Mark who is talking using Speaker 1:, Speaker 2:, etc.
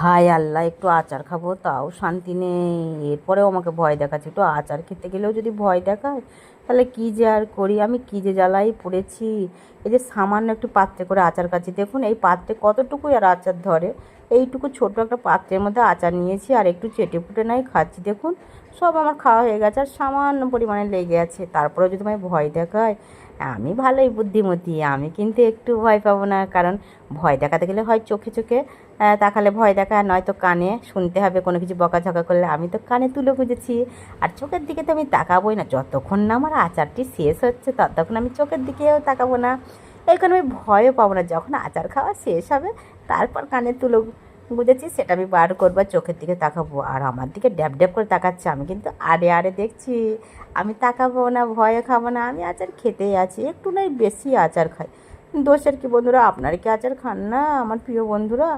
Speaker 1: হায় আল্লাহ, একটু আচার খাবো তাও শান্তি নেই। এরপরেও আমাকে ভয় দেখাচ্ছে, একটু আচার খেতে গেলেও যদি ভয় দেখায়, তাহলে কী যে আর করি আমি, কী যে জ্বালাই পড়েছি। এই যে সামান্য একটু পাত্রে করে আচার খাচ্ছি, দেখুন এই পাত্রে কতটুকুই আর আচার ধরে। এইটুকু ছোট একটা পাত্রের মধ্যে আচার নিয়েছি আর একটু চেটে পুটে নাই খাচ্ছি, দেখুন সব আমার খাওয়া হয়ে গেছে আর সামান্য পরিমাণে লেগে আছে। তারপরেও যদি আমায় ভয় দেখায়, আমি ভালোই বুদ্ধিমতী, আমি কিন্তু একটু ভয় পাবো না। কারণ ভয় দেখাতে গেলে হয় চোখে চোখে তাকালে ভয় দেখায়, নয়তো কানে শুনতে হবে কোনো কিছু বকাঝকা করলে। আমি তো কানে তুলে বুঝেছি, আর চোখের দিকে তো আমি তাকাবোই না। যতক্ষণ না আমার আচারটি শেষ হচ্ছে ততক্ষণ আমি চোখের দিকেও তাকাবো না। এই কারণে আমি ভয়ও পাবো না। যখন আচার খাওয়া শেষ হবে তারপর কানে তুলো বুঝেছি, সেটা আমি বার করবো, চোখের দিকে তাকাবো। আর আমার দিকে ড্যাব ড্যাব করে তাকাচ্ছে, আমি কিন্তু আড়ে আড়ে দেখছি। আমি তাকাবো না, ভয়ে খাবো না, আমি আচার খেতেই আছি, একটু নয় বেশি আচার খাই। দোষের কি বন্ধুরা? আপনারা কি আচার খান না আমার প্রিয় বন্ধুরা?